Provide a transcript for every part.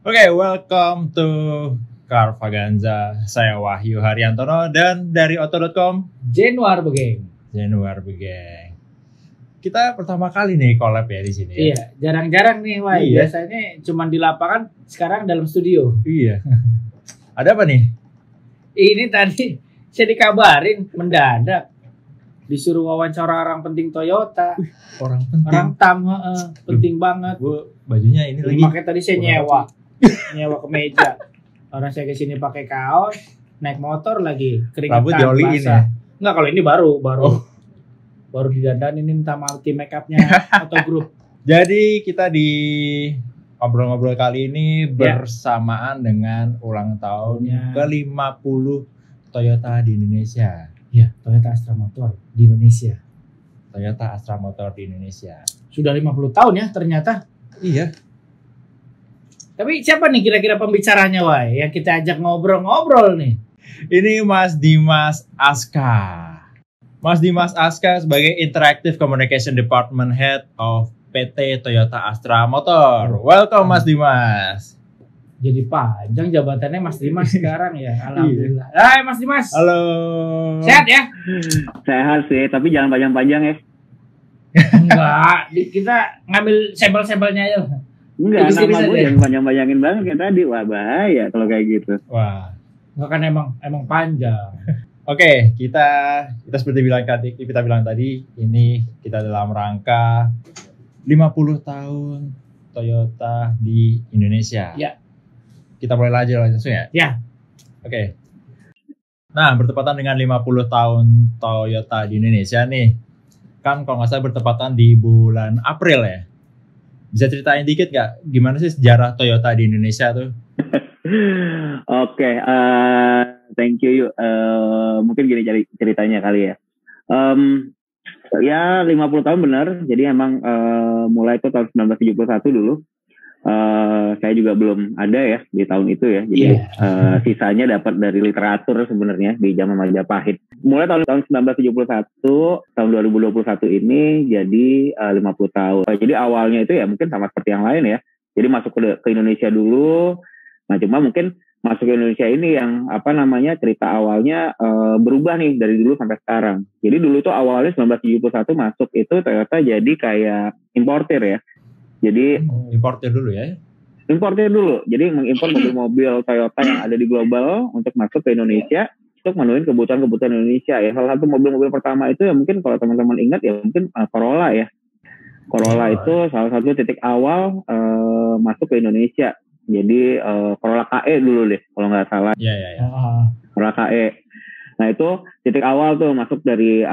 Oke, welcome to Carvaganza. Saya Wahyu Haryantono dan dari Auto.com Januar Begeng. Kita pertama kali nih collab ya di sini. Iya, jarang-jarang nih, Wah. Iya. Biasanya cuma di lapangan, sekarang dalam studio. Iya. Ada apa nih? Ini tadi saya dikabarin mendadak disuruh wawancara orang penting Toyota. Orang penting. Orang penting banget. Gue bajunya ini lagi. Makanya tadi saya nyewa kemeja. Orang saya kesini pakai kaos, naik motor lagi, keringetan. Rambut dioliin ya? Enggak, kalau ini baru. Oh. Baru didandanin minta multi makeupnya Auto Group. Jadi kita di ngobrol-ngobrol kali ini bersamaan dengan ulang tahun ke-50 Toyota di Indonesia. Ya, Toyota Astra Motor di Indonesia. Toyota Astra Motor di Indonesia. Sudah 50 tahun ya ternyata. Iya. Tapi siapa nih kira-kira pembicaranya, Wai? Yang kita ajak ngobrol-ngobrol nih. Ini Mas Dimas Aska. Mas Dimas Aska sebagai Interactive Communication Department Head of PT Toyota Astra Motor. Welcome Mas Dimas. Jadi panjang jabatannya Mas Dimas sekarang ya. Alhamdulillah. Hai Mas Dimas. Halo. Sehat ya? Sehat sih, tapi jangan panjang-panjang ya. Enggak, kita ngambil sampel-sampelnya aja. Enggak, nama gue jangan panjang-panjangin banget kayak tadi. Wah, bahaya kalau kayak gitu. Wah. Enggak kan emang panjang. Oke, kita seperti kita bilang tadi, ini kita dalam rangka 50 tahun Toyota di Indonesia. Ya. Kita mulai aja langsung ya? Ya. Oke. Nah, bertepatan dengan 50 tahun Toyota di Indonesia nih. Kan kalau nggak salah bertepatan di bulan April ya. Bisa ceritain dikit nggak gimana sih sejarah Toyota di Indonesia tuh? Oke, thank you. Mungkin gini ceritanya kali ya. Ya 50 tahun benar. Jadi emang mulai itu tahun 1971 dulu. Saya juga belum ada ya di tahun itu ya. Jadi sisanya dapat dari literatur sebenarnya di zaman Majapahit. Mulai tahun 1971, tahun 2021 ini jadi 50 tahun. Jadi awalnya itu ya mungkin sama seperti yang lain ya. Jadi masuk ke Indonesia dulu. Nah cuma mungkin masuk ke Indonesia ini yang cerita awalnya berubah nih dari dulu sampai sekarang. Jadi dulu tuh awalnya 1971 masuk itu Toyota jadi kayak importir ya. Jadi importir dulu ya. Importir dulu. Jadi mengimpor mobil-mobil Toyota yang ada di global untuk masuk ke Indonesia untuk memenuhi kebutuhan Indonesia ya. Salah satu mobil-mobil pertama itu ya mungkin kalau teman-teman ingat ya mungkin Corolla ya. Corolla itu salah satu titik awal masuk ke Indonesia. Jadi Corolla KE dulu deh kalau nggak salah. Iya. Corolla KE. Nah itu titik awal tuh masuk dari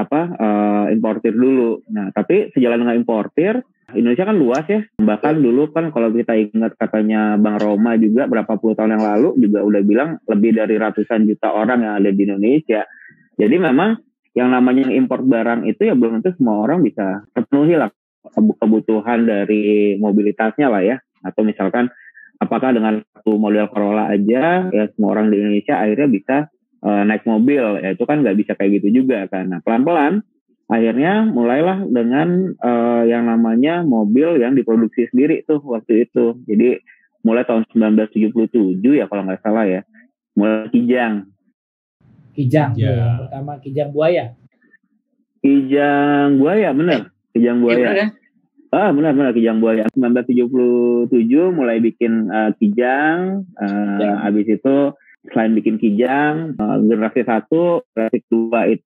importir dulu. Nah tapi sejalan dengan importir, Indonesia kan luas ya. Bahkan dulu kan kalau kita ingat katanya Bang Roma juga berapa puluh tahun yang lalu juga udah bilang lebih dari ratusan juta orang yang ada di Indonesia. Jadi memang yang namanya import barang itu ya belum tentu semua orang bisa terpenuhi lah kebutuhan dari mobilitasnya lah ya. Atau misalkan apakah dengan satu model Corolla aja ya semua orang di Indonesia akhirnya bisa naik mobil, ya itu kan nggak bisa kayak gitu juga kan. Nah pelan-pelan akhirnya mulailah dengan yang namanya mobil yang diproduksi sendiri tuh waktu itu. Jadi mulai tahun 1977 ya kalau nggak salah ya, mulai Kijang yang pertama Kijang Buaya. Kijang Buaya bener, Kijang Buaya. Ya, benar Kijang Buaya. 1977 mulai bikin Kijang, habis itu selain bikin Kijang, generasi 1, generasi 2 itu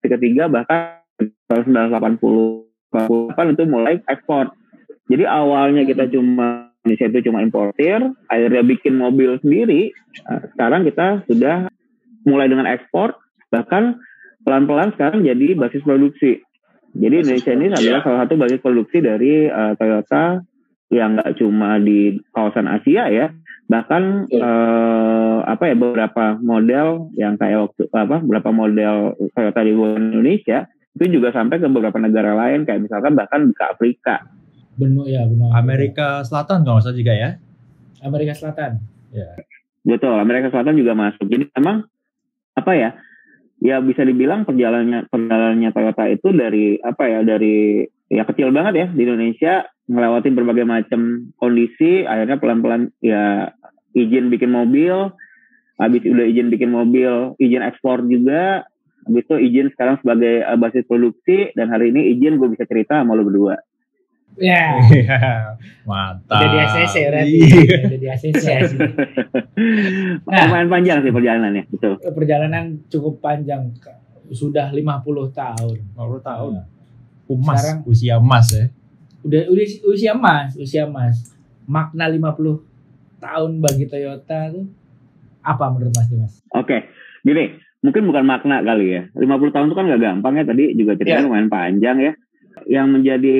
ketiga bahkan tahun 1988 itu mulai ekspor. Jadi awalnya kita Indonesia itu cuma importir, akhirnya bikin mobil sendiri. Sekarang kita sudah mulai dengan ekspor, bahkan pelan-pelan sekarang jadi basis produksi. Jadi Indonesia ini adalah salah satu basis produksi dari Toyota yang nggak cuma di kawasan Asia ya, bahkan beberapa model yang kayak beberapa model Toyota di Indonesia itu juga sampai ke beberapa negara lain kayak misalkan bahkan ke Afrika. Benar. Amerika Selatan kalau nggak salah juga ya. Amerika Selatan. Ya. Betul, Amerika Selatan juga masuk. Jadi memang ya bisa dibilang perjalanannya Toyota itu dari kecil banget ya di Indonesia, melewati berbagai macam kondisi, akhirnya pelan-pelan ya izin bikin mobil, habis udah izin bikin mobil, izin ekspor juga, habis itu izin sekarang sebagai basis produksi, dan hari ini izin gue bisa cerita sama lo berdua. Ya, Mantap. udah di ACC berarti. Iya. Udah di ACC. Lumayan panjang sih perjalanannya, betul. Perjalanan cukup panjang. Sudah 50 tahun. 50 tahun. Sekarang Usia emas ya. udah usia emas. Makna 50 tahun bagi Toyota tuh apa menurut Mas Dimas? Oke, gini, mungkin bukan makna kali ya. 50 tahun itu kan gak gampang ya, tadi juga ceritanya lumayan panjang ya. Yang menjadi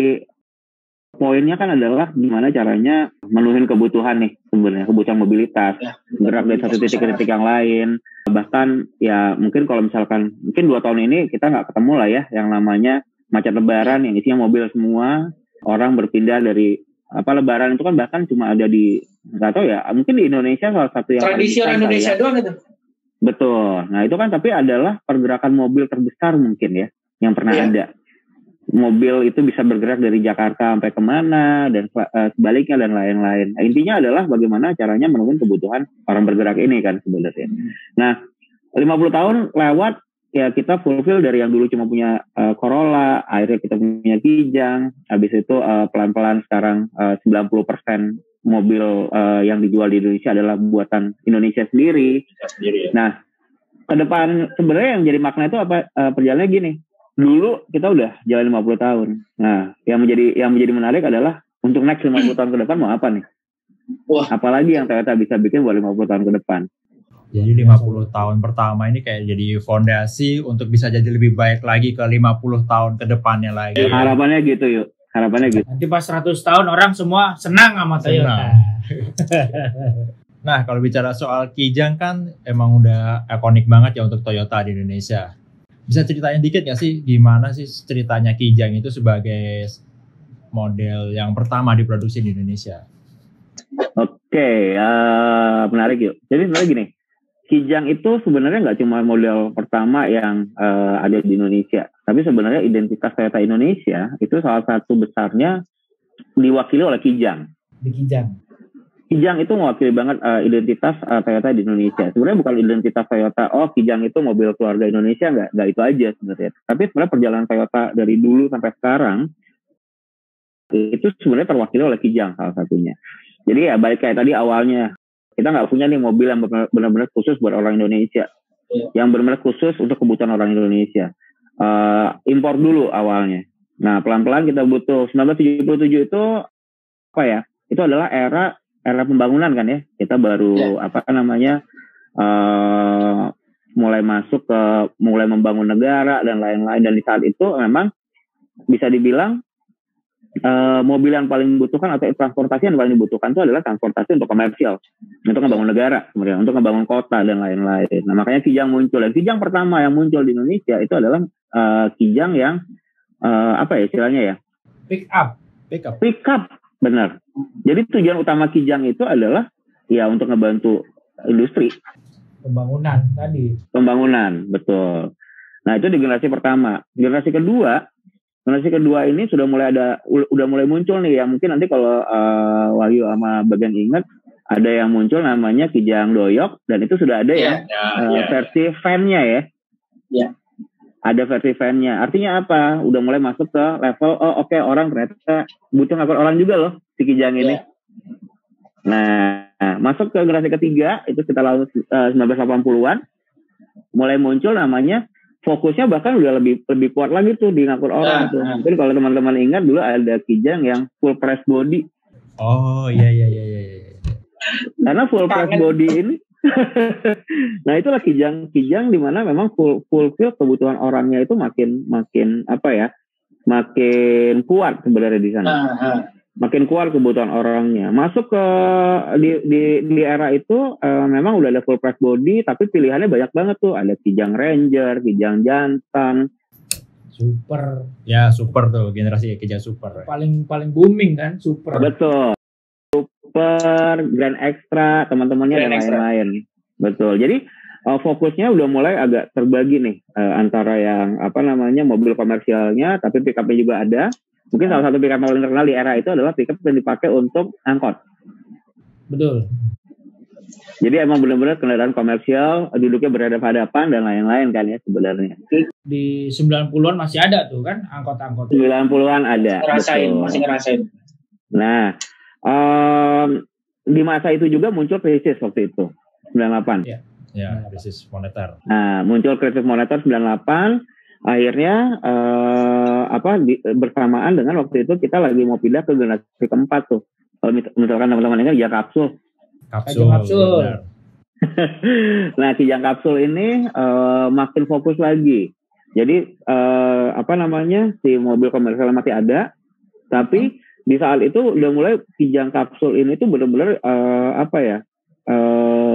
poinnya kan adalah gimana caranya menuhin kebutuhan nih sebenarnya, kebutuhan mobilitas, gerak dari satu titik ke titik yang lain. Bahkan ya mungkin kalau misalkan mungkin 2 tahun ini kita nggak ketemu lah ya yang namanya macet lebaran yang isinya mobil semua, orang berpindah dari lebaran itu kan bahkan cuma ada di nggak tahu ya, mungkin di Indonesia salah satu yang tradisi orang Indonesia doang itu. Betul. Nah itu kan tapi adalah pergerakan mobil terbesar mungkin ya yang pernah ada. Mobil itu bisa bergerak dari Jakarta sampai kemana dan sebaliknya dan lain-lain. Nah, intinya adalah bagaimana caranya memenuhi kebutuhan orang bergerak ini kan sebenarnya. Nah 50 tahun lewat ya kita fulfill dari yang dulu cuma punya Corolla, akhirnya kita punya Kijang, habis itu pelan-pelan sekarang 90% mobil yang dijual di Indonesia adalah buatan Indonesia sendiri. Nah ke depan sebenarnya yang jadi makna itu apa perjalanannya gini. Dulu kita udah jalan 50 tahun. Nah, yang menjadi menarik adalah untuk next 50 tahun ke depan mau apa nih? Wah. Apalagi yang Toyota bisa bikin buat 50 tahun ke depan. Jadi 50 tahun pertama ini kayak jadi fondasi untuk bisa jadi lebih baik lagi ke 50 tahun ke depannya lagi. Harapannya gitu yuk. Harapannya gitu. Nanti pas 100 tahun orang semua senang sama Toyota. Nah, kalau bicara soal Kijang kan emang udah ikonik banget ya untuk Toyota di Indonesia. Bisa ceritain dikit gak sih gimana sih ceritanya Kijang itu sebagai model yang pertama diproduksi di Indonesia? Oke, menarik yuk. Jadi sebenarnya gini, Kijang itu sebenarnya nggak cuma model pertama yang ada di Indonesia, tapi sebenarnya identitas Toyota Indonesia itu salah satu besarnya diwakili oleh Kijang. Di Kijang. Kijang itu mewakili banget identitas Toyota di Indonesia. Sebenarnya bukan identitas Toyota, Kijang itu mobil keluarga Indonesia, nggak itu aja sebenarnya. Tapi sebenarnya perjalanan Toyota dari dulu sampai sekarang itu sebenarnya terwakili oleh Kijang salah satunya. Jadi ya balik kayak tadi awalnya, kita nggak punya nih mobil yang benar-benar khusus buat orang Indonesia, yang benar-benar khusus untuk kebutuhan orang Indonesia. Impor dulu awalnya. Nah pelan-pelan kita butuh. 1977 itu apa ya? Itu adalah era pembangunan kan ya, kita baru mulai membangun negara dan lain-lain, dan di saat itu memang bisa dibilang mobil yang paling dibutuhkan atau transportasi yang paling dibutuhkan itu adalah transportasi untuk komersial, untuk membangun negara kemudian, untuk membangun kota dan lain-lain. Nah makanya Kijang muncul, dan Kijang pertama yang muncul di Indonesia itu adalah Kijang yang istilahnya ya, Pick up. benar. Jadi tujuan utama Kijang itu adalah ya untuk ngebantu industri. Pembangunan, betul. Nah itu di generasi pertama. Generasi kedua ini sudah mulai muncul nih, yang mungkin nanti kalau Wahyu sama Bagan ingat, ada yang muncul namanya Kijang Doyok, dan itu sudah ada versi van-nya ya. Ada versi van-nya. Artinya apa? Udah mulai masuk ke level, orang ternyata butuh ngangkut orang juga loh, si Kijang ini. Nah, masuk ke generasi ketiga, itu sekitar 1980-an, mulai muncul namanya, fokusnya bahkan udah lebih kuat lagi tuh di ngangkut orang tuh. Mungkin kalau teman-teman ingat dulu ada Kijang yang full press body. Oh iya. Karena full press body ini nah itulah Kijang di mana memang fulfill kebutuhan orangnya itu makin kuat sebenarnya di sana. Makin kuat kebutuhan orangnya. Masuk ke di era itu memang udah ada full press body, tapi pilihannya banyak banget tuh. Ada Kijang Ranger, Kijang Jantan, Super. Ya super tuh generasi Kijang Super. Paling booming kan Super. Betul. Super, Grand Extra, teman-temannya dan lain-lain. Betul. Jadi fokusnya udah mulai agak terbagi nih antara yang mobil komersialnya, tapi pick-up-nya juga ada. Mungkin salah satu pick-up paling terkenal di era itu adalah pick-up yang dipakai untuk angkot. Betul. Jadi emang benar-benar kendaraan komersial, duduknya berhadapan-hadapan dan lain-lain kan ya sebenarnya. Di 90-an masih ada tuh kan angkot-angkot. 90-an ada. Masih ngerasain. Nah, di masa itu juga muncul krisis waktu itu, 98. Ya, krisis moneter. Nah, muncul krisis moneter 98. Akhirnya bersamaan dengan waktu itu kita lagi mau pindah ke generasi keempat tuh. Kalau misalkan teman-teman ingat ya kapsul. Kapsul. Nah, kijang kapsul ini makin fokus lagi. Jadi si mobil komersial masih ada, tapi di saat itu udah mulai kijang kapsul ini tuh benar-benar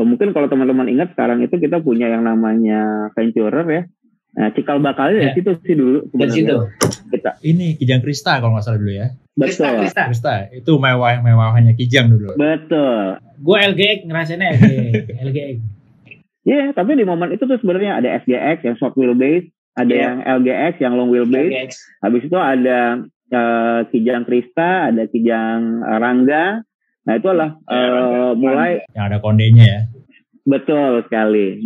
mungkin kalau teman-teman ingat sekarang itu kita punya yang namanya Venturer ya. Nah, cikal bakalnya dari situ sih dulu. Dari situ. Ini kijang Krista kalau nggak salah dulu ya. Betul. Krista itu mewahnya kijang dulu. Betul. Gue LGX ngerasainnya LGX. Iya, tapi di momen itu tuh sebenarnya ada SGX yang short wheelbase, ada yang LGX yang long wheelbase. Habis itu ada kijang Krista, ada kijang Rangga. Nah, itu adalah mulai yang ada kondenya ya. Betul sekali.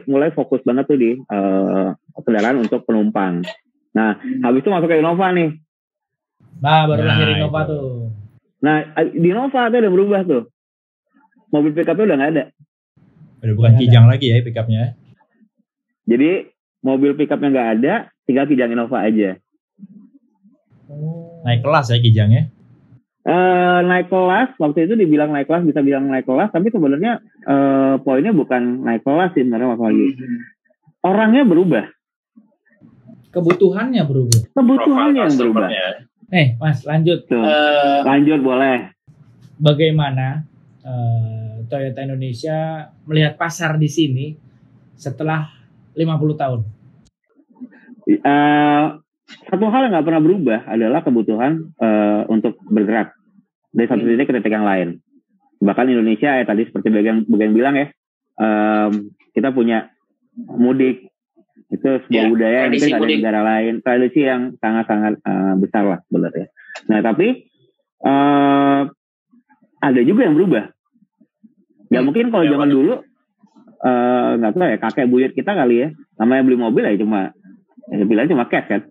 Mulai fokus banget tuh di kendaraan untuk penumpang. Nah, habis itu masuk ke Innova nih. Nah, baru lahir Innova tuh. Nah, di Innova tuh udah berubah tuh. Mobil pickupnya udah nggak ada. Udah bukan kijang lagi ya pickupnya. Jadi mobil pickupnya nggak ada, tinggal kijang Innova aja. Naik kelas ya kijangnya. Naik kelas, waktu itu dibilang naik kelas, bisa bilang naik kelas, tapi sebenarnya poinnya bukan naik kelas sih sebenarnya Mas Wagi. Orangnya berubah. Kebutuhannya berubah. Kebutuhannya yang berubah. Mas, lanjut. Lanjut boleh. Bagaimana Toyota Indonesia melihat pasar di sini setelah 50 tahun? Satu hal yang nggak pernah berubah adalah kebutuhan untuk bergerak dari satu titik ke titik yang lain. Bahkan Indonesia tadi seperti bagian bilang ya, kita punya mudik, itu sebuah budaya yang mungkin ada di negara lain, tradisi yang sangat-sangat besar lah sebenarnya. Nah tapi ada juga yang berubah. Ya mungkin kalau zaman dulu nggak tahu ya, kakek buyut kita kali ya, namanya beli mobil ya pilihannya cuma cash kan.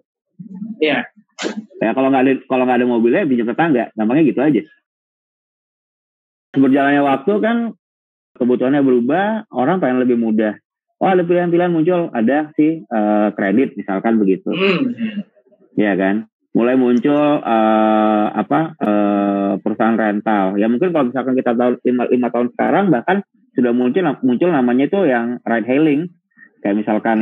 Iya. Ya kalau nggak ada mobilnya pinjam tetangga, gampangnya gitu aja. Berjalannya waktu kan kebutuhannya berubah, orang pengen lebih mudah. Oh ada pilihan-pilihan muncul, ada sih kredit misalkan begitu, ya kan. Mulai muncul perusahaan rental. Ya mungkin kalau misalkan kita tahu 5 tahun sekarang bahkan sudah muncul namanya itu yang ride hailing. Kayak misalkan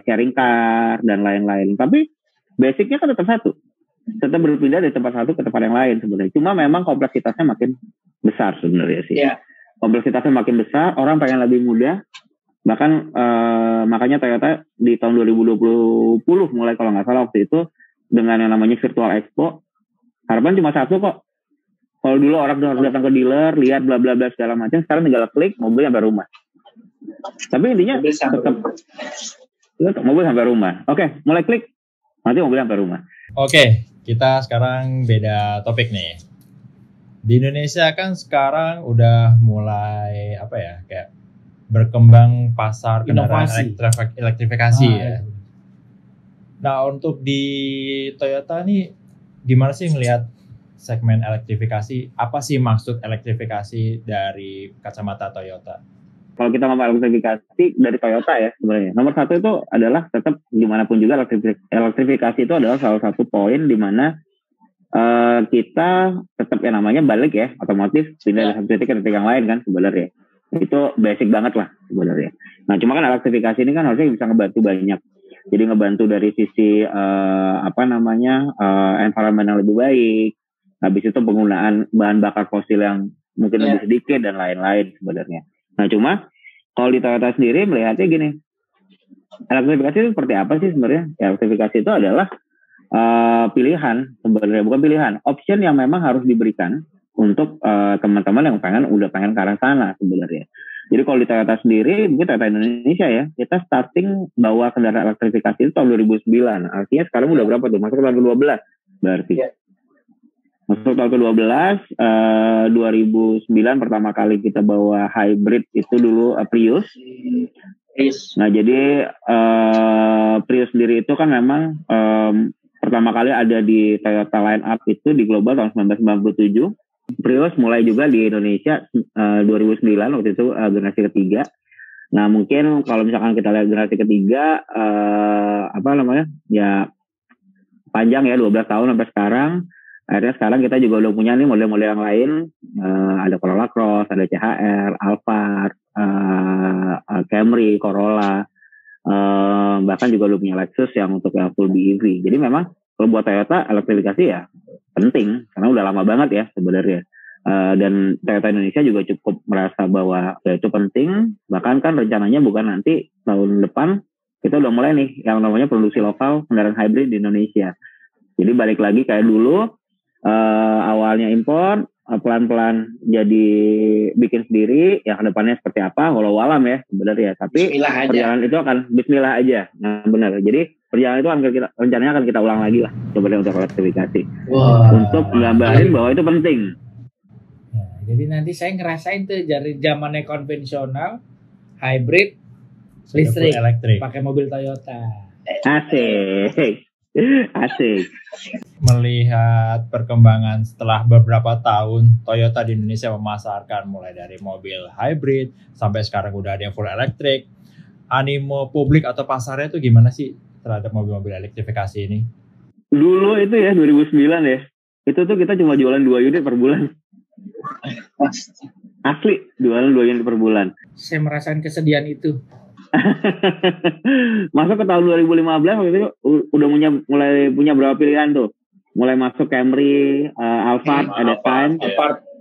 sharing car dan lain-lain. Tapi basicnya kan tetap satu. Tetap berpindah dari tempat satu ke tempat yang lain sebenarnya. Cuma memang kompleksitasnya makin besar sebenarnya sih. Yeah. Kompleksitasnya makin besar, orang pengen lebih mudah. Bahkan makanya Toyota di tahun 2020 mulai kalau nggak salah waktu itu dengan yang namanya Virtual Expo, harapan cuma satu kok. Kalau dulu orang harus datang ke dealer, lihat bla bla bla segala macam, sekarang tinggal klik mobil sampai rumah. Tapi intinya tetap mobil sampai rumah. Oke, mulai klik nanti mobil sampai rumah. Oke, kita sekarang beda topik nih. Di Indonesia kan sekarang udah mulai kayak berkembang pasar kendaraan elektrifikasi ya. Nah, untuk di Toyota nih gimana sih ngelihat segmen elektrifikasi? Apa sih maksud elektrifikasi dari kacamata Toyota? Kalau kita ngomong elektrifikasi dari Toyota ya sebenarnya, nomor satu itu adalah tetap dimanapun juga elektrifikasi itu adalah salah satu poin di mana kita tetap yang namanya balik ya, otomotif pindah dari satu titik ke titik yang lain kan sebenarnya. Itu basic banget lah sebenarnya. Nah cuma kan elektrifikasi ini kan harusnya bisa ngebantu banyak. Jadi ngebantu dari sisi environment yang lebih baik. Habis itu penggunaan bahan bakar fosil yang mungkin lebih sedikit dan lain-lain sebenarnya. Nah cuma kalau di Toyota sendiri melihatnya gini, elektrifikasi itu seperti apa sih sebenarnya? Elektrifikasi itu adalah pilihan sebenarnya, bukan pilihan, option yang memang harus diberikan untuk teman-teman yang udah pengen ke arah sana sebenarnya. Jadi kalau di Toyota sendiri, mungkin Toyota Indonesia ya, kita starting bawa kendaraan elektrifikasi itu tahun 2009. Artinya sekarang udah berapa tuh? Masuk ke tahun 2012 berarti. Masuk tahun ke-12, 2009 pertama kali kita bawa hybrid itu dulu Prius. Nah jadi Prius sendiri itu kan memang pertama kali ada di Toyota line-up itu di global tahun 1997. Prius mulai juga di Indonesia 2009 waktu itu generasi ketiga. Nah mungkin kalau misalkan kita lihat generasi ketiga ya panjang ya 12 tahun sampai sekarang. Akhirnya sekarang kita juga udah punya nih model-model yang lain. Ada Corolla Cross, ada CHR, Alphard, Camry, Corolla. Bahkan juga udah punya Lexus yang untuk yang full BEV. Jadi memang kalau buat Toyota elektrifikasi ya penting karena udah lama banget ya sebenarnya. Dan Toyota Indonesia juga cukup merasa bahwa ya itu penting. Bahkan kan rencananya bukan nanti tahun depan kita udah mulai nih yang namanya produksi lokal kendaraan hybrid di Indonesia. Jadi balik lagi kayak dulu awalnya impor, pelan-pelan jadi bikin sendiri. Ya kedepannya seperti apa? Walau alam ya sebenarnya. Tapi perjalanan itu akan Bismillah aja. Nah benar. Jadi perjalanan itu rencananya akan kita ulang lagi lah sebenarnya untuk elektrifikasi. Untuk gambarin bahwa itu penting. Ya, jadi nanti saya ngerasain tuh dari zamannya konvensional, hybrid, listrik, pakai mobil Toyota. Asik. Melihat perkembangan setelah beberapa tahun Toyota di Indonesia memasarkan mulai dari mobil hybrid sampai sekarang udah ada yang full elektrik. Animo publik atau pasarnya itu gimana sih terhadap mobil-mobil elektrifikasi ini? Dulu itu ya 2009 ya. Itu tuh kita cuma jualan 2 unit per bulan. Asli, jualan 2 unit per bulan. Saya merasakan kesedihan itu. Masuk ke tahun 2015 waktu itu udah mulai punya berapa pilihan tuh. Mulai masuk Camry, Alphard, ada Time.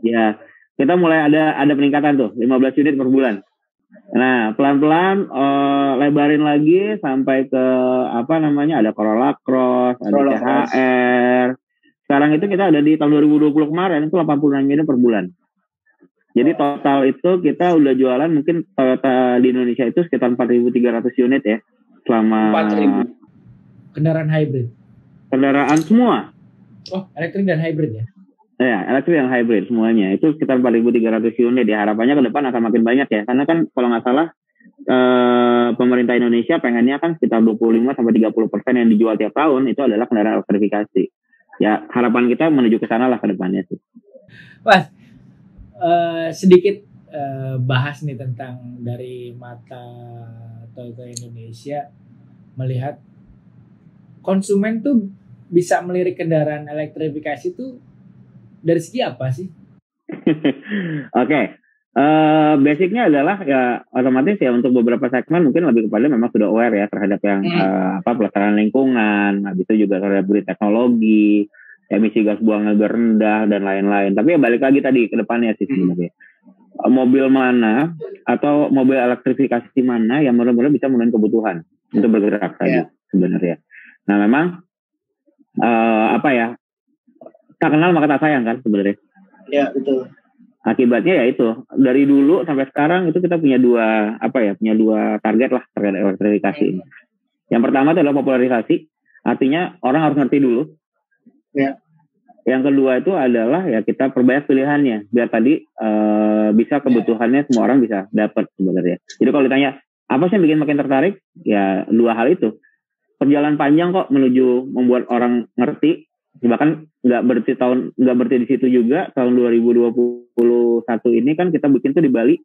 Ya, kita mulai ada peningkatan tuh, 15 unit per bulan. Nah, pelan-pelan lebarin lagi sampai ke ada Corolla Cross, ada CHR. Sekarang itu kita ada di tahun 2020 kemarin itu 86 unit per bulan. Jadi total itu kita udah jualan mungkin Toyota di Indonesia itu sekitar 4.300 unit ya selama 4.000 kendaraan hybrid. Kendaraan semua. Oh, elektrik dan hybrid ya? Ya, elektrik dan hybrid semuanya. Itu sekitar 4.300 unit ya. Harapannya ke depan akan makin banyak ya. Karena kan kalau nggak salah pemerintah Indonesia pengennya kan sekitar 25-30% yang dijual tiap tahun itu adalah kendaraan elektrifikasi. Ya, harapan kita menuju ke sana lah ke depannya sih. Mas, sedikit bahas nih tentang dari mata Toyota Indonesia melihat konsumen tuh bisa melirik kendaraan elektrifikasi tuh dari segi apa sih? Oke. Basicnya adalah ya otomatis ya untuk beberapa segmen mungkin lebih kepada memang sudah aware ya terhadap yang pelestarian lingkungan, habis itu juga terhadap teknologi, emisi gas buang lebih rendah dan lain-lain. Tapi ya balik lagi tadi ke depannya sih sebenarnya. Mobil mana atau mobil elektrifikasi mana yang benar-benar bisa memenuhi kebutuhan untuk bergerak tadi sebenarnya. Nah memang tak kenal maka tak sayang kan sebenarnya. Ya betul. Akibatnya ya itu dari dulu sampai sekarang itu kita punya dua target lah terkait elektrifikasi ini. Yang pertama itu adalah popularisasi, artinya orang harus ngerti dulu. Ya. Yang kedua itu adalah ya kita perbanyak pilihannya biar tadi bisa kebutuhannya semua orang bisa dapat sebenarnya. Jadi kalau ditanya apa sih yang bikin makin tertarik? Ya dua hal itu. Perjalanan panjang kok menuju membuat orang ngerti. Bahkan nggak berhenti di situ juga. Tahun 2021 ini kan kita bikin tuh di Bali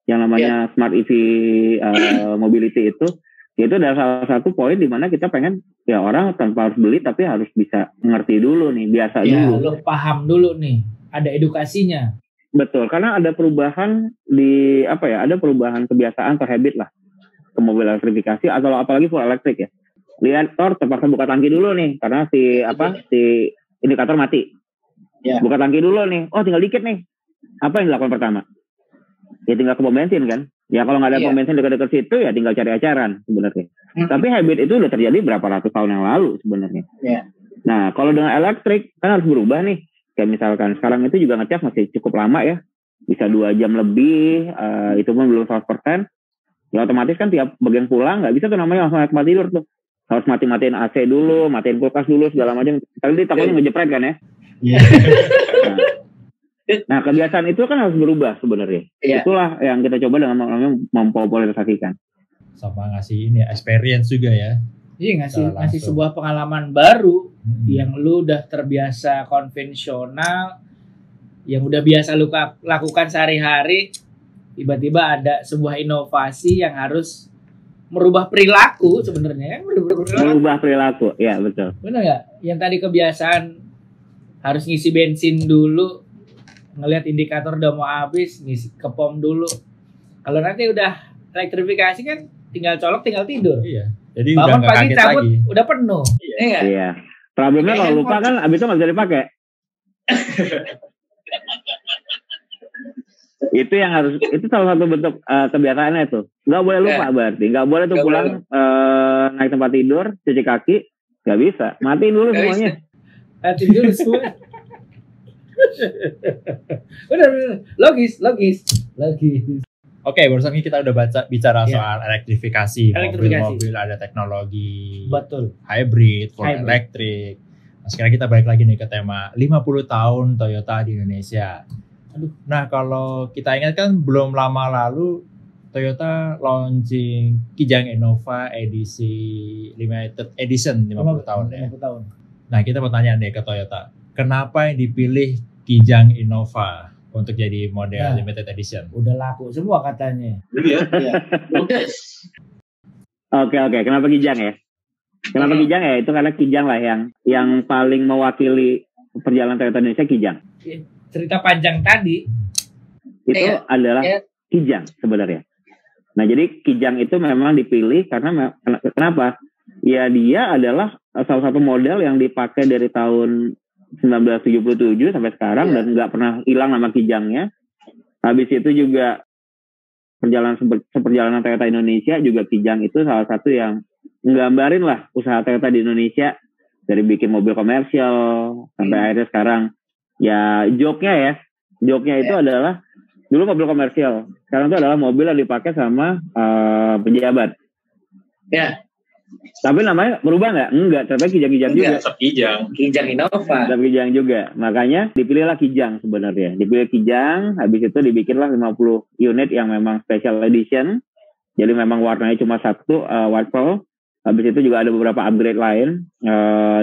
yang namanya Smart EV Mobility itu adalah salah satu poin di mana kita pengen ya orang tanpa harus beli tapi harus bisa mengerti dulu nih, biasa dulu. Lo paham dulu nih, ada edukasinya. Betul, karena ada perubahan ada perubahan kebiasaan atau habit lah ke mobil elektrifikasi atau apalagi full elektrik ya. Lihat terpaksa buka tangki dulu nih karena si indikator mati. Yeah. Buka tangki dulu nih. Oh tinggal dikit nih. Apa yang dilakukan pertama? Ya tinggal ke pom bensin kan. Ya kalau nggak ada pom bensin dekat-dekat situ ya tinggal cari acaran sebenarnya. Tapi habit itu udah terjadi berapa ratus tahun yang lalu sebenarnya. Yeah. Nah kalau dengan elektrik kan harus berubah nih. Kayak misalkan sekarang itu juga ngecas masih cukup lama ya. Bisa 2 jam lebih. Itu pun belum 100%. Ya otomatis kan tiap bagian pulang nggak bisa tuh namanya langsung naik tidur tuh. Harus matiin AC dulu, matiin kulkas dulu segala macam. Tadi takutnya ngejepret kan ya. Iya. Nah, kebiasaan itu kan harus berubah sebenarnya. Iya. Itulah yang kita coba dengan mempopulerisasikan. Sama ngasih ini experience juga ya. Iya, ngasih Langsung. sebuah pengalaman baru yang lu udah terbiasa konvensional, yang udah biasa lu lakukan sehari-hari, tiba-tiba ada sebuah inovasi yang harus merubah perilaku sebenarnya kan, Merubah perilaku, ya betul. bener nggak? Yang tadi kebiasaan harus ngisi bensin dulu, ngelihat indikator udah mau habis, ngisi ke pom dulu. Kalau nanti udah elektrifikasi kan tinggal colok, tinggal tidur. Iya. Jadi udah Bangun nggak pagi kaget cabut lagi. udah penuh. Iya. Iya. Problemnya kalau lupa kan abis itu nggak bisa dipakai. Itu yang harus, itu salah satu bentuk kebiasaannya itu. Nggak boleh lupa berarti, nggak boleh tuh Nggak pulang naik tempat tidur, cuci kaki, nggak bisa. Matiin dulu Nggak semuanya. Hati dulu semua. Bener. Logis. Oke, barusan ini kita udah bicara Iya. soal elektrifikasi, Elektrifikasi. mobil ada teknologi Betul. hybrid, full Hybrid. elektrik. Nah, sekarang kita balik lagi nih ke tema 50 tahun Toyota di Indonesia. Nah, kalau kita ingat kan belum lama lalu Toyota launching Kijang Innova edisi limited edition 50 tahun ya. 50 tahun. Nah, kita mau tanya nih ke Toyota, kenapa yang dipilih Kijang Innova untuk jadi model Nah. limited edition? Udah laku semua katanya. Iya. Udah. Oke. Kenapa Kijang ya? Kenapa Kijang ya? Itu karena Kijang lah yang paling mewakili perjalanan Toyota Indonesia, Kijang. Cerita panjang tadi. Itu Iya. adalah Iya. Kijang sebenarnya. Nah, jadi Kijang itu memang dipilih karena kenapa? Ya, dia adalah salah satu model yang dipakai dari tahun 1977 sampai sekarang Iya. dan nggak pernah hilang nama Kijangnya. Habis itu juga perjalanan Toyota Indonesia juga Kijang itu salah satu yang nggambarin lah usaha Toyota di Indonesia dari bikin mobil komersial sampai akhirnya sekarang ya joknya itu adalah dulu mobil komersial, sekarang itu adalah mobil yang dipakai sama pejabat. Ya. Tapi namanya berubah nggak? Enggak, tapi Kijang juga. Tetap Kijang Innova. Tetap Kijang juga. Makanya dipilihlah Kijang sebenarnya. Dipilih Kijang, habis itu dibikinlah 50 unit yang memang special edition. Jadi memang warnanya cuma satu, white pearl. Habis itu juga ada beberapa upgrade lain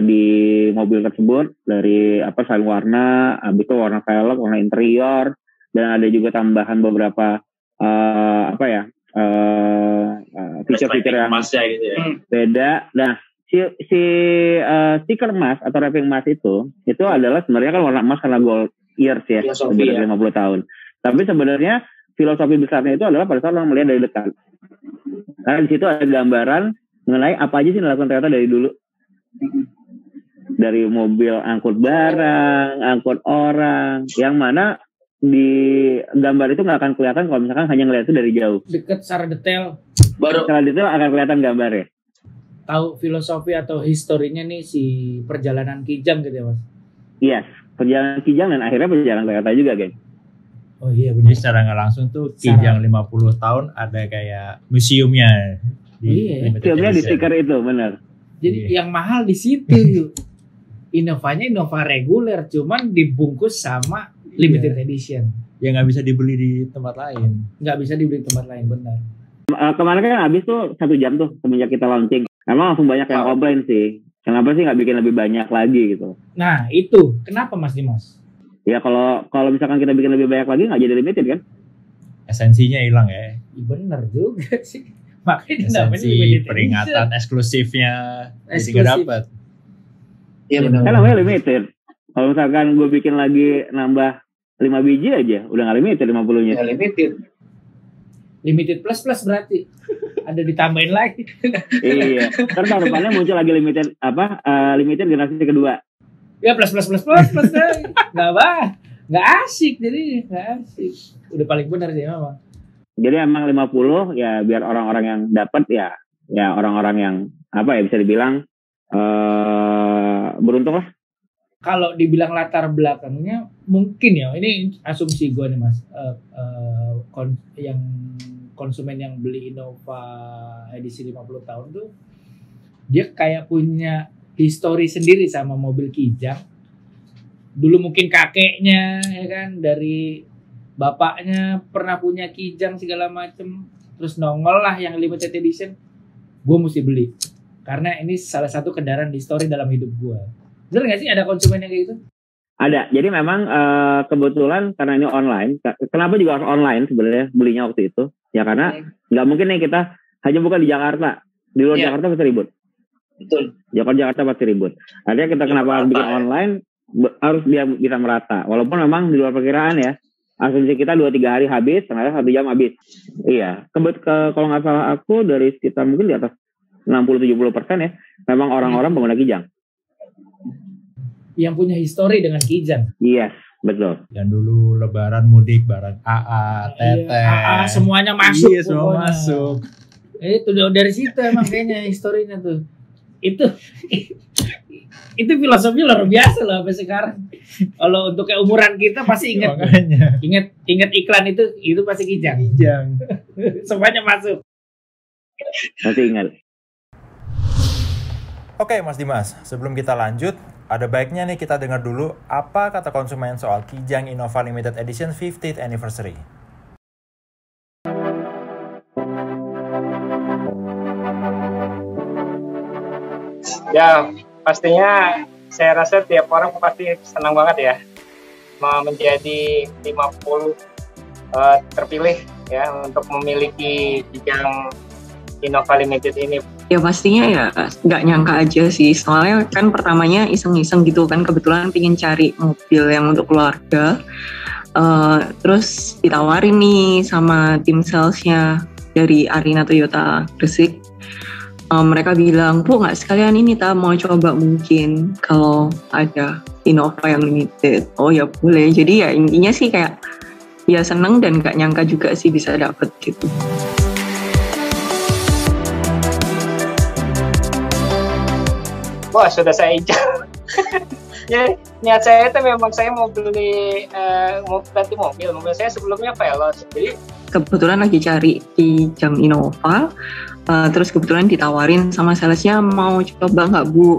di mobil tersebut dari selain warna, habis itu warna velg, warna interior, dan ada juga tambahan beberapa fitur-fitur yang emasnya gitu ya. beda. Nah, si stiker emas atau wrapping emas itu adalah sebenarnya kan warna emas karena gold years ya, Filosofi, lebih dari 50 tahun. Tapi sebenarnya filosofi besarnya itu adalah pada saat orang melihat dari dekat. Karena di situ ada gambaran mengenai apa aja sih yang dilakukan Toyota dari dulu. Dari mobil angkut barang, angkut orang, yang mana di gambar itu nggak akan kelihatan kalau misalkan hanya ngeliat itu dari jauh. Deket secara detail. Baru Secara detail akan kelihatan gambarnya. Tahu filosofi atau historinya nih si perjalanan Kijang gitu ya Mas? Iya, perjalanan Kijang dan akhirnya perjalanan Toyota juga, guys. Oh iya Jadi secara nggak langsung tuh Kijang 50 tahun ada kayak museumnya di Iya. limited Filmnya di edition. stiker itu, benar. Jadi Iya. yang mahal di situ yuk. Innovanya Innova reguler, cuman dibungkus sama limited edition. Ya nggak bisa dibeli di tempat lain. Nggak bisa dibeli tempat lain, benar. Kemarin kan habis tuh 1 jam tuh semenjak kita launching. Emang langsung banyak yang komplain sih. Kenapa sih nggak bikin lebih banyak lagi gitu? Nah itu kenapa Mas Dimas? Ya kalau misalkan kita bikin lebih banyak lagi nggak jadi limited kan? Esensinya hilang ya. Iya benar juga sih. Makanya namanya Esensi limited peringatan edition. eksklusifnya jadi nggak Eksklusif. dapat. Iya benar. Kan namanya limited. Kalau misalkan gue bikin lagi nambah 5 biji aja, udah nggak limited 50-nya. Ya, limited. Limited plus berarti ada ditambahin lagi. Iya. Ntar tahun depannya muncul lagi limited limited generasi kedua. Ya plus deh. Nggak asik jadi nggak asik. Udah paling benar sih memang. Jadi emang 50 ya biar orang-orang yang dapat ya orang-orang yang bisa dibilang beruntung lah. Kalau dibilang latar belakangnya mungkin ya ini asumsi gue nih Mas, yang konsumen yang beli Innova edisi 50 tahun tuh dia kayak punya histori sendiri sama mobil Kijang dulu mungkin kakeknya ya kan, dari bapaknya pernah punya Kijang segala macem, terus nongol lah yang limited edition, gue mesti beli karena ini salah satu kendaraan histori dalam hidup gue. Bener nggak sih ada konsumen yang kayak gitu? Ada. Jadi memang kebetulan karena ini online. Kenapa juga harus online sebenarnya belinya waktu itu? Ya karena nggak mungkin nih kita hanya buka di Jakarta. Di luar Jakarta pasti ribut. Betul. Jakarta pasti ribut. Artinya kita kenapa harus bikin online? Harus dia bisa merata. Walaupun memang di luar perkiraan ya. Asumsi kita 2-3 hari habis, ternyata 1 jam habis. Iya. Kalau nggak salah aku dari sekitar mungkin di atas 60-70% ya. Memang orang-orang pengguna Kijang. Yang punya histori dengan Kijang. Yes, betul. Yang dulu lebaran mudik bareng AA, Teteh. AA semuanya masuk. Iya, semua masuk. Itu dari situ emang kayaknya historinya tuh. Itu filosofi luar biasa loh sampai sekarang. Kalau untuk kayak umuran kita pasti ingat iklan itu pasti Kijang. Semuanya masuk. Masih ingat. Oke Mas Dimas, sebelum kita lanjut, ada baiknya nih kita dengar dulu apa kata konsumen soal Kijang Innova Limited Edition 50th Anniversary. Ya, pastinya saya rasa tiap orang pasti senang banget ya menjadi 50 terpilih ya untuk memiliki Kijang Innova Limited ini. Ya pastinya ya nggak nyangka aja sih, soalnya kan pertamanya iseng-iseng gitu kan, kebetulan pengen cari mobil yang untuk keluarga, terus ditawarin nih sama tim salesnya dari Arina Toyota Gresik. Mereka bilang, Bu nggak sekalian ini mau coba mungkin kalau ada Innova yang limited. Oh ya boleh. Jadi ya intinya sih kayak ya seneng dan nggak nyangka juga sih bisa dapet gitu. Wah sudah saya incar. Ya, niat saya itu memang saya mau beli mau ganti mobil saya sebelumnya Veloz. Jadi kebetulan lagi cari Kijang Innova, terus kebetulan ditawarin sama salesnya mau coba nggak Bu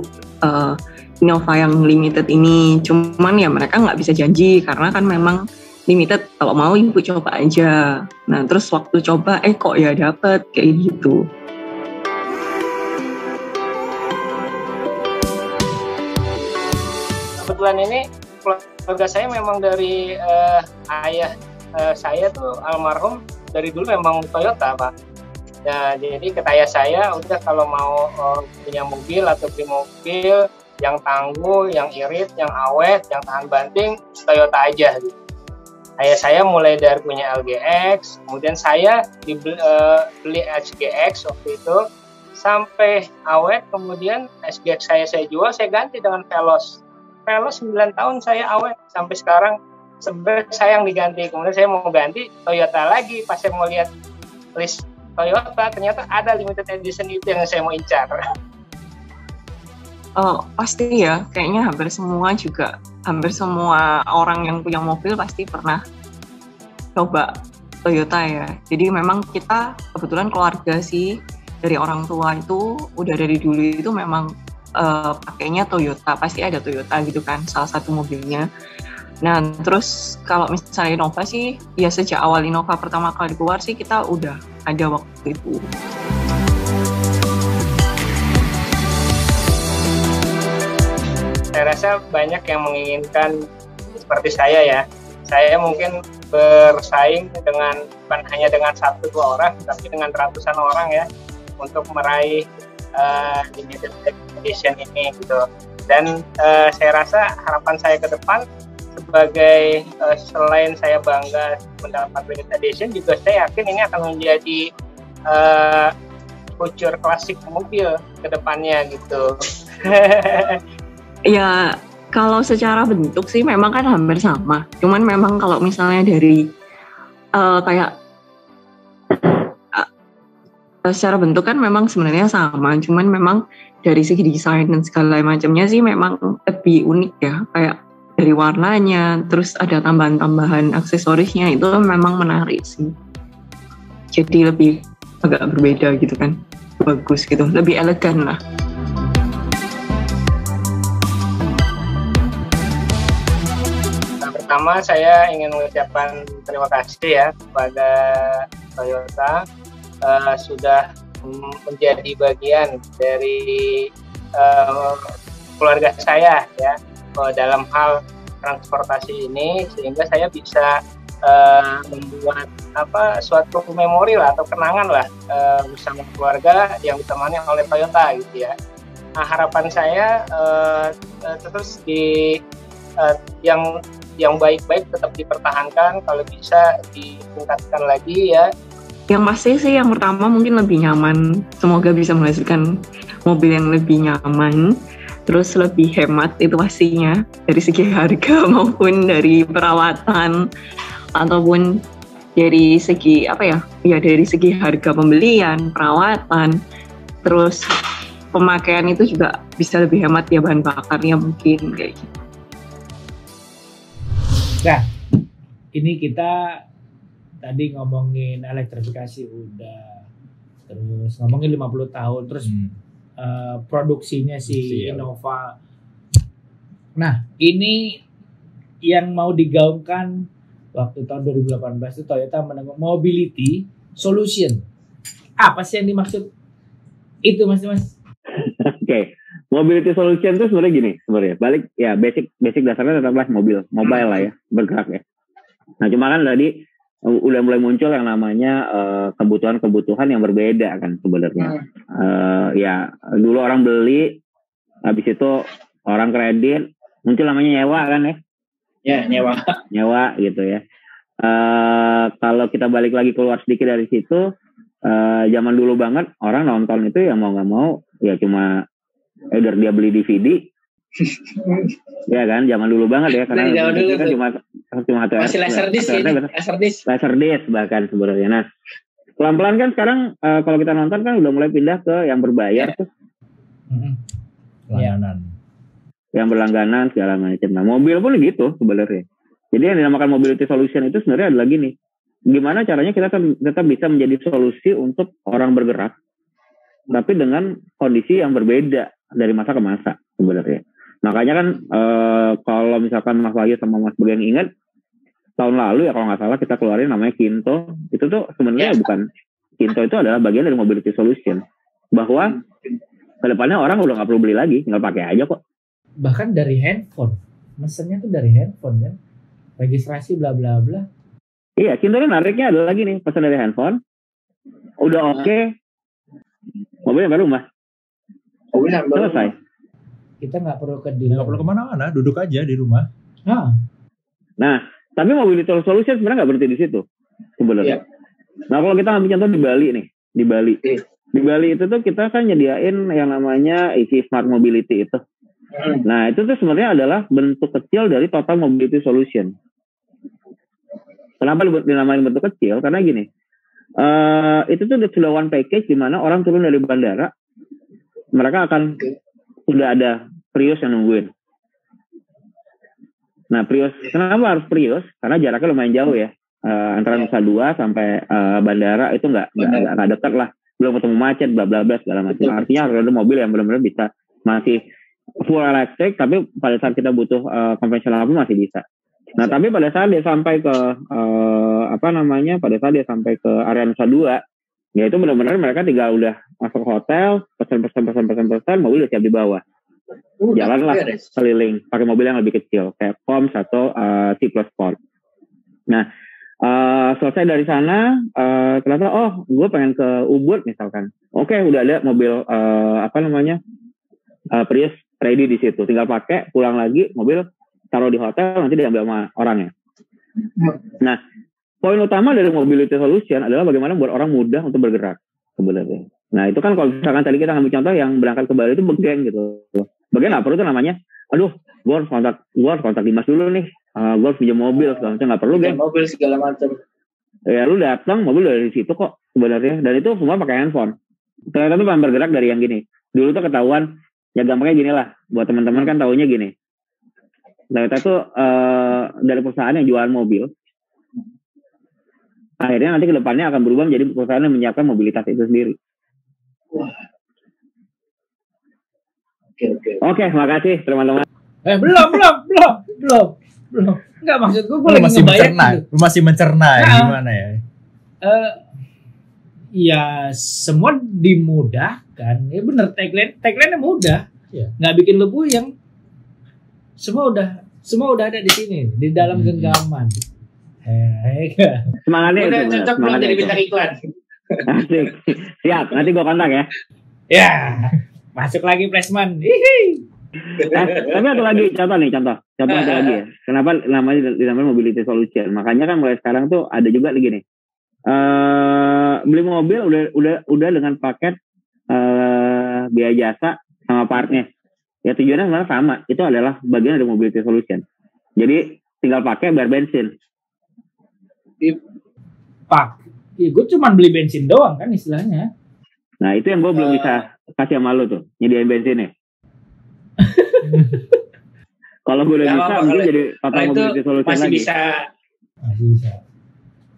Innova yang limited ini. Cuman ya mereka nggak bisa janji karena kan memang limited, kalau mau Ibu coba aja. Nah terus waktu coba kok ya dapet kayak gitu. kebetulan ini keluarga saya memang dari ayah saya tuh almarhum dari dulu memang Toyota Pak. Nah, jadi kata ayah saya udah kalau mau punya mobil atau beli mobil yang tangguh, yang irit, yang awet, yang tahan banting, Toyota aja gitu. Ayah saya mulai dari punya LGX, kemudian saya beli SGX waktu itu sampai awet, kemudian SGX saya jual, saya ganti dengan Veloz. Veloz 9 tahun saya awet sampai sekarang, sebenarnya sayang diganti. Kemudian saya mau ganti Toyota lagi, pas saya mau lihat list Toyota ternyata ada limited edition itu yang saya mau incar. Oh, pasti ya, kayaknya hampir semua orang yang punya mobil pasti pernah coba Toyota ya. Jadi memang kita kebetulan keluarga sih, dari orang tua itu udah dari dulu itu memang pakainya Toyota, pasti ada Toyota gitu kan, salah satu mobilnya. Nah terus kalau misalnya Innova sih, ya sejak awal Innova pertama kali keluar sih kita udah ada waktu itu. Saya rasa banyak yang menginginkan seperti saya ya. Saya mungkin bersaing dengan bukan hanya dengan 1-2 orang, tapi dengan ratusan orang ya untuk meraih limited edition ini gitu. Dan saya rasa harapan saya ke depan sebagai selain saya bangga mendapat limited edition, juga saya yakin ini akan menjadi future klasik mobil ke depannya gitu. Ya, kalau secara bentuk sih memang kan hampir sama. Cuman memang kalau misalnya dari secara bentuk kan memang sebenarnya sama. Cuman memang dari segi desain dan segala macamnya sih memang lebih unik ya. Kayak dari warnanya, terus ada tambahan-tambahan aksesorisnya, itu memang menarik sih. Jadi lebih agak berbeda gitu kan. Bagus gitu, lebih elegan lah. pertama saya ingin mengucapkan terima kasih ya kepada Toyota sudah menjadi bagian dari keluarga saya ya dalam hal transportasi ini, sehingga saya bisa membuat suatu memori lah atau kenangan lah bersama keluarga yang ditemani oleh Toyota gitu ya. Nah, harapan saya terus yang baik-baik tetap dipertahankan, kalau bisa ditingkatkan lagi ya. Yang pasti sih yang pertama mungkin lebih nyaman. Semoga bisa menghasilkan mobil yang lebih nyaman, terus lebih hemat itu pastinya dari segi harga maupun dari perawatan ataupun dari segi dari segi harga pembelian, perawatan, terus pemakaian itu juga bisa lebih hemat ya bahan bakarnya mungkin kayak gitu. Nah, ini kita tadi ngomongin elektrifikasi udah, terus ngomongin 50 tahun, terus produksinya si Innova. Nah, ini yang mau digaungkan waktu tahun 2018 itu Toyota menanggung mobility solution. Apa sih yang dimaksud itu, Mas? Oke. Mobility solution itu sebenarnya gini, balik ya basic dasarnya tetaplah mobile lah ya, bergerak ya. Nah, cuma kan tadi udah mulai muncul yang namanya kebutuhan-kebutuhan yang berbeda kan sebenarnya. Ya dulu orang beli, habis itu orang kredit, muncul namanya nyewa kan ya. Ya, Nyewa gitu ya. Kalau kita balik lagi keluar sedikit dari situ, zaman dulu banget orang nonton itu ya mau nggak mau ya cuma either dia beli DVD ya kan, zaman dulu banget ya, karena dulu kan cuma masih laserdisc bahkan sebenarnya. Nah, pelan-pelan kan sekarang kalau kita nonton kan udah mulai pindah ke yang berbayar tuh, langganan, yang berlangganan segala macam. Nah, mobil pun gitu sebenarnya. Jadi yang dinamakan mobility solution itu sebenarnya adalah gini, gimana caranya kita tetap bisa menjadi solusi untuk orang bergerak, tapi dengan kondisi yang berbeda dari masa ke masa sebenarnya. Makanya kan kalau misalkan Mas Wahyu sama Mas Bogen ingat, tahun lalu ya kalau nggak salah kita keluarin namanya Kinto. Itu tuh sebenarnya bukan, Kinto itu adalah bagian dari mobility solution, bahwa kedepannya orang udah nggak perlu beli lagi, tinggal pakai aja kok. Bahkan dari handphone, mesennya tuh dari handphone kan, registrasi bla bla bla. Iya, Kinto ini nariknya adalah gini, pesan dari handphone, udah oke, mobilnya baru rumah, selesai. Kita nggak perlu ke nggak perlu kemana-mana, duduk aja di rumah. Nah, tapi mobility solution sebenarnya nggak berhenti di situ sebenarnya. Nah, kalau kita ambil contoh di Bali nih, di Bali itu tuh kita kan nyediain yang namanya Easy Smart Mobility itu. Nah, itu tuh sebenarnya adalah bentuk kecil dari total mobility solution. Kenapa dinamain bentuk kecil? Karena gini, itu tuh sudah one package di mana orang turun dari bandara, mereka akan udah ada Prius yang nungguin. Nah, Prius, kenapa harus Prius? Karena jaraknya lumayan jauh ya, antara Nusa Dua sampai bandara itu nggak dekat lah, belum ketemu macet, bla bla bla segala macam. Artinya harus ada mobil yang benar-benar bisa masih full elektrik, tapi pada saat kita butuh konvensional pun masih bisa. Nah, tapi pada saat dia sampai ke pada saat dia sampai ke area Nusa Dua, ya itu benar-benar mereka tinggal udah masuk hotel, pesan, mobil udah siap dibawa. Jalanlah keliling pakai mobil yang lebih kecil kayak Poms atau C+ Sport. Nah, selesai dari sana, ternyata gue pengen ke Ubud misalkan. Oke, udah ada mobil Prius ready di situ, tinggal pakai, pulang lagi, mobil taruh di hotel, nanti diambil sama orangnya. Nah, poin utama dari mobility solution adalah bagaimana buat orang mudah untuk bergerak sebenarnya. Nah, itu kan kalau misalkan tadi kita ambil contoh yang berangkat ke Bali itu Begen gitu. Begen apa itu namanya? Aduh, gue harus kontak Dimas dulu nih. Gue harus pinjam mobil segala macam, nggak perlu Gen. Mobil segala macam. Ya lu datang, mobil dari situ kok sebenarnya. Dan itu semua pakai handphone. Ternyata tuh pengen bergerak dari yang gini. Dulu tuh ketahuan, ya gampangnya gini lah. Buat teman-teman kan taunya gini. Ternyata tuh dari perusahaan yang jualan mobil, akhirnya nanti ke depannya akan berubah menjadi perusahaan yang menyiapkan mobilitas itu sendiri. Oke. Oke, makasih teman-teman. Belum. Belum. Enggak, maksud gue Lu lagi masih ngebayang mencerna, gitu. lu masih mencerna ya, Nah. gimana ya? Ya semua dimudahkan. Ya bener, tagline-nya mudah. Iya. Nggak bikin lu puyeng. Semua udah ada di sini, di dalam genggaman. Semangatnya Udah itu. Bener. cocok belum Semangatnya jadi itu. bintang iklan? Asik. Siap. Nanti gue kontak ya. Ya, masuk lagi placement. Hihi. Tapi ada lagi contoh satu lagi ya. Kenapa namanya mobility solution? Makanya kan mulai sekarang tuh ada juga lagi nih. Beli mobil udah dengan paket biaya jasa sama partnya. Ya tujuannya sebenarnya sama. Itu adalah bagian dari mobility solution. Jadi tinggal pakai bayar bensin. Pak, ya gue cuma beli bensin doang kan istilahnya. Nah itu yang gue belum bisa kasih sama lu tuh, nyediain bensinnya. Kalau gue udah Gak bisa, apa-apa, mungkin kalau- jadi total Nah, itu mobility solution masih lagi. bisa. Masih bisa.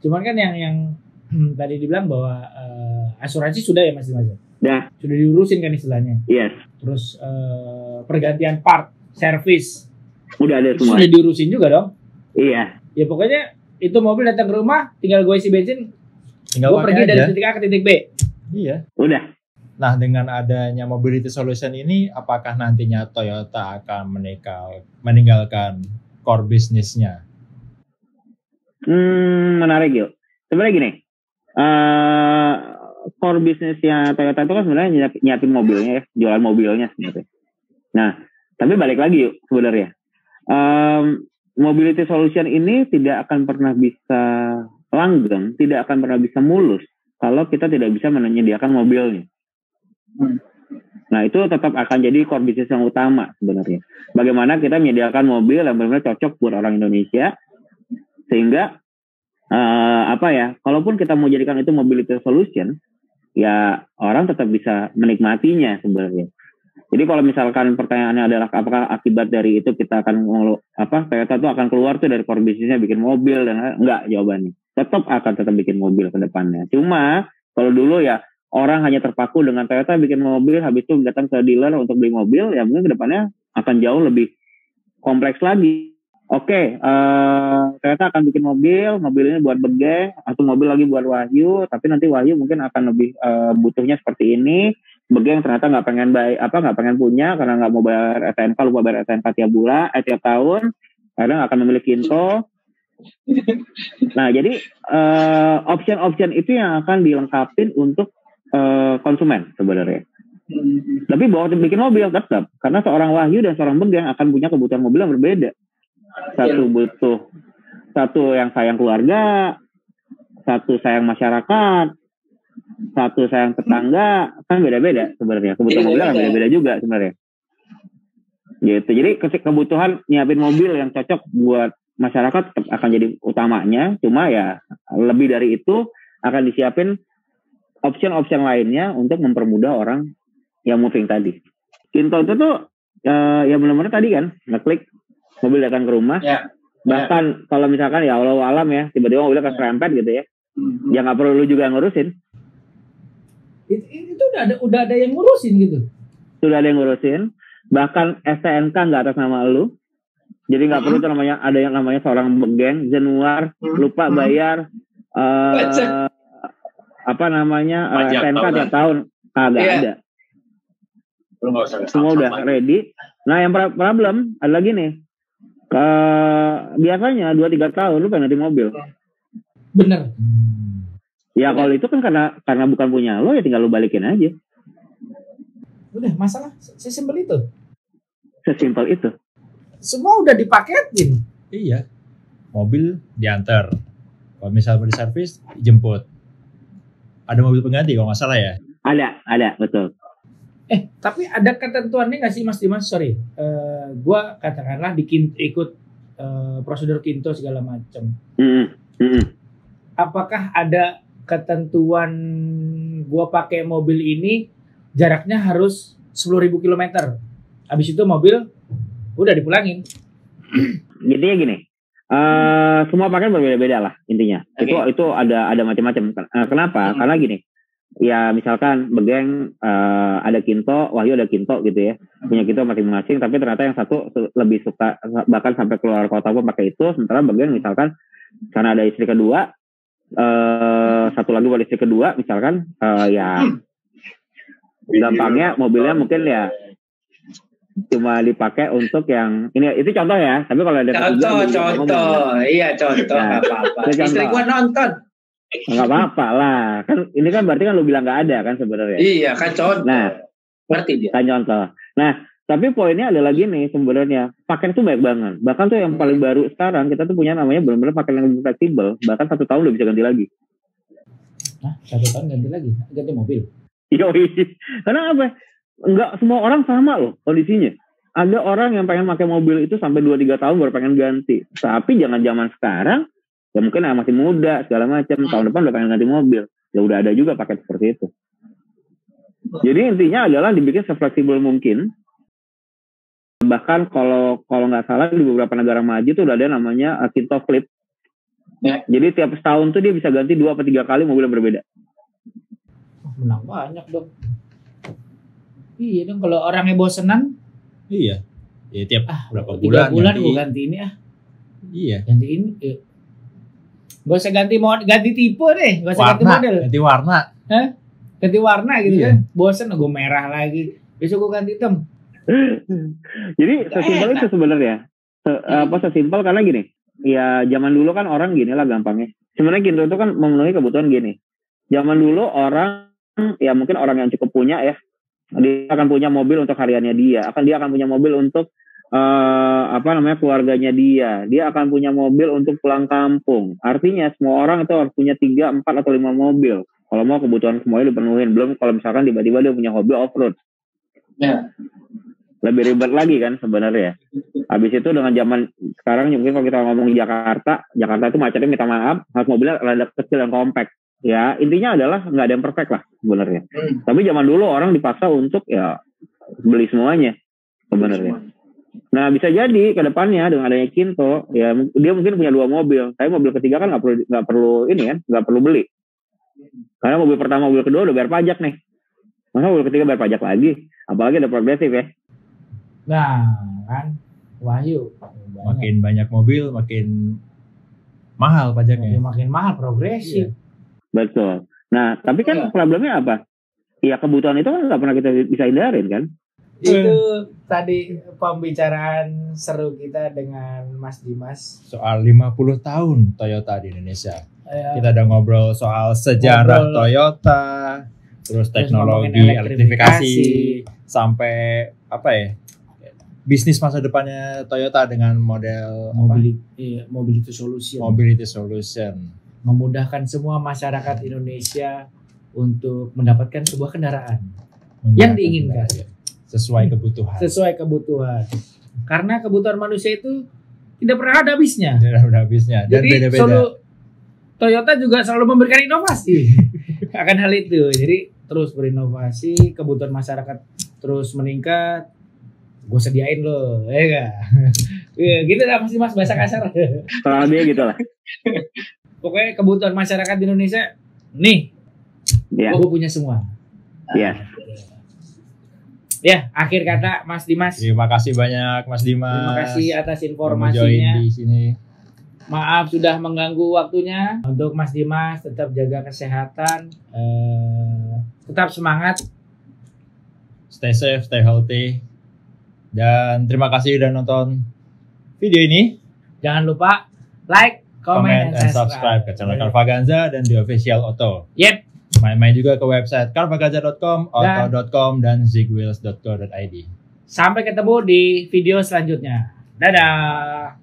Cuman kan yang tadi dibilang bahwa asuransi sudah ya Mas Dimas? Dah, Sudah diurusin kan istilahnya. yes, Terus pergantian part, servis udah ada semua. sudah diurusin juga dong. Iya, Ya pokoknya itu mobil datang ke rumah, tinggal gue isi bensin, Tinggal gue pakai pergi dari aja. titik A ke titik B. Iya. udah. Nah, dengan adanya mobility solution ini, apakah nantinya Toyota akan meninggalkan core bisnisnya? Menarik yuk. Sebenarnya gini, core bisnisnya Toyota itu kan sebenarnya nyiapin mobilnya ya, jualan mobilnya sebenarnya. Nah, tapi balik lagi yuk sebenarnya. Mobility solution ini tidak akan pernah bisa langgeng, tidak akan pernah bisa mulus kalau kita tidak bisa menyediakan mobilnya. Nah itu tetap akan jadi core bisnis yang utama sebenarnya. Bagaimana kita menyediakan mobil yang benar-benar cocok buat orang Indonesia, sehingga kalaupun kita mau jadikan itu mobility solution, ya orang tetap bisa menikmatinya sebenarnya. Jadi kalau misalkan pertanyaannya adalah apakah akibat dari itu kita akan Toyota tuh akan keluar tuh dari core bisnisnya bikin mobil, dan enggak, jawabannya tetap bikin mobil ke depannya. Cuma kalau dulu ya orang hanya terpaku dengan Toyota bikin mobil, habis itu datang ke dealer untuk beli mobil, ya mungkin ke depannya akan jauh lebih kompleks lagi. Oke, Toyota akan bikin mobil ini buat Bege, atau mobil lagi buat Wahyu, tapi nanti Wahyu mungkin akan lebih butuhnya seperti ini. Bege yang ternyata nggak pengen punya karena nggak mau bayar STNK, lupa bayar STNK tiap tahun, kadang akan memilih Kinto. Nah, jadi option itu yang akan dilengkapin untuk konsumen sebenarnya. Tapi bahwa bikin mobil tetap, karena seorang Wahyu dan seorang Bege akan punya kebutuhan mobil yang berbeda. Satu yang sayang keluarga, satu sayang masyarakat, satu sayang tetangga, kan beda-beda sebenarnya. Kebutuhan mobil kan beda-beda juga sebenarnya. Gitu. Jadi kebutuhan nyiapin mobil yang cocok buat masyarakat tetap akan jadi utamanya. Cuma ya lebih dari itu akan disiapin option lainnya untuk mempermudah orang yang moving tadi. Kinto itu tuh ya benar-benar tadi kan ngeklik mobil datang ke rumah. Ya. Bahkan kalau misalkan ya Allah alam ya tiba-tiba mobilnya keserempet gitu ya, ya nggak perlu lu juga ngurusin. Itu udah ada yang ngurusin gitu. Sudah ada yang ngurusin. Bahkan STNK nggak atas nama lu. Jadi nggak perlu tuh ada yang namanya seorang geng Januar lupa bayar STNK tiap tahun, kagak ada. Semua udah ready. Nah yang problem ada lagi nih. Biasanya 2-3 tahun lu pengen ganti mobil. Bener. Ya kalau itu kan karena bukan punya lo, ya tinggal lu balikin aja. Udah, masalah sesimpel itu. Sesimpel itu. Semua udah dipaketin. Iya. Mobil diantar. Kalau misalnya mau diservis, jemput. Ada mobil pengganti kalau nggak salah ya? Ada, betul. Tapi ada ketentuannya nggak sih Mas Dimas? Sorry, gua katakanlah ikut prosedur Kinto segala macam. Apakah ada ketentuan gua pakai mobil ini jaraknya harus 10.000 km? Habis itu mobil udah dipulangin. Jadinya gini, semua paket berbeda-beda lah intinya. Okay. Itu ada macam-macam. Kenapa? Karena gini, ya misalkan Begeng ada Kinto, Wahyu ada Kinto gitu ya, punya Kinto masing-masing, tapi ternyata yang satu lebih suka bahkan sampai keluar kota pun pakai itu, sementara Begeng misalkan karena ada istri kedua, satu lagi buat istri kedua misalkan, ya gampangnya mobilnya mungkin ya cuma dipakai untuk yang ini, itu contoh ya, tapi kalau ada contoh, iya contoh nggak apa-apa. Istri gua nonton. Nggak apa-apa lah, kan ini kan berarti kan lu bilang nggak ada kan sebenarnya. Iya kan contoh. Nah, berarti dia. Kan contoh. Nah, tapi poinnya adalah gini sebenarnya, paket itu banyak banget. Bahkan tuh yang paling baru sekarang kita tuh punya namanya benar-benar paket yang lebih fleksibel. Bahkan 1 tahun udah bisa ganti lagi. Hah? 1 tahun ganti lagi? Ganti mobil? Yoi. Karena apa? Enggak semua orang sama loh kondisinya. Ada orang yang pengen pakai mobil itu sampai 2-3 tahun baru pengen ganti. Tapi jangan zaman sekarang, ya mungkin masih muda segala macam, tahun depan udah pengen ganti mobil. Ya udah ada juga paket seperti itu. Jadi intinya adalah dibikin sefleksibel mungkin. Bahkan kalau nggak salah di beberapa negara maju tuh udah ada namanya Kinto Flip. Ya. Jadi tiap setahun tuh dia bisa ganti 2 atau 3 kali mobil yang berbeda. Menang banyak dong. Iya dong, kalau orangnya bosenan. Iya. Ya tiap berapa 3 bulan ganti. gue ganti ini Iya. Ganti ini. Gak usah ganti tipe deh, gak usah ganti model. Ganti warna. Hah? Ganti warna gitu Iya. kan. Bosen gue merah lagi. Besok gue ganti hitam. Jadi sesimpel itu sebenarnya. Sesimpel karena gini. Ya zaman dulu kan orang gini lah gampangnya. Sebenarnya Kinto itu kan memenuhi kebutuhan gini. Zaman dulu orang, ya mungkin orang yang cukup punya ya, dia akan punya mobil untuk hariannya dia, dia akan punya mobil untuk keluarganya dia akan punya mobil untuk pulang kampung. Artinya semua orang itu harus punya 3, 4 atau 5 mobil kalau mau kebutuhan semuanya dipenuhin. Belum kalau misalkan tiba-tiba dia punya hobi off-road, ya lebih ribet lagi kan sebenarnya. Habis itu dengan zaman sekarang mungkin kalau kita ngomong Jakarta itu macetnya minta maaf, harus mobilnya rada kecil yang compact. Ya intinya adalah nggak ada yang perfect lah sebenarnya. Tapi zaman dulu orang dipaksa untuk ya beli semuanya sebenarnya. Nah bisa jadi ke depannya dengan adanya Kinto, ya dia mungkin punya 2 mobil. Tapi mobil ketiga kan nggak perlu ini kan, nggak perlu beli. Karena mobil pertama, mobil kedua udah bayar pajak nih. Masa mobil ketiga bayar pajak lagi? Apalagi ada progresif ya. Nah kan, Wahyu. Makin banyak mobil, makin mahal pajaknya. Makin mahal progresif. Iya. Betul. Nah, tapi kan problemnya apa? Ya kebutuhan itu kan nggak pernah kita bisa hindarin kan? Itu tadi pembicaraan seru kita dengan Mas Dimas. Soal 50 tahun Toyota di Indonesia. Kita udah ngobrol soal sejarah Toyota, terus teknologi elektrifikasi, sampai bisnis masa depannya Toyota dengan model Mobility Solution. Memudahkan semua masyarakat Indonesia untuk mendapatkan sebuah kendaraan yang diinginkan sesuai kebutuhan. Karena kebutuhan manusia itu tidak pernah ada habisnya. Dan jadi beda-beda. Toyota juga selalu memberikan inovasi akan hal itu. Jadi terus berinovasi, kebutuhan masyarakat terus meningkat. Gue sediain loh, ya gak? Gitu lah Mas bahasa kasar. Kalau dia gitu lah. Pokoknya kebutuhan masyarakat di Indonesia nih, gue punya semua. Iya. Ya, akhir kata Mas Dimas. Terima kasih banyak Mas Dimas. Terima kasih atas informasinya. Di sini. Maaf sudah mengganggu waktunya. Untuk Mas Dimas tetap jaga kesehatan, tetap semangat, stay safe, stay healthy. Dan terima kasih udah nonton video ini. Jangan lupa like, comment and subscribe ke channel Carvaganza dan The Official Auto. Yep. Main-main juga ke website carvaganza.com, auto.com, dan zigwheels.co.id. Sampai ketemu di video selanjutnya. Dadah.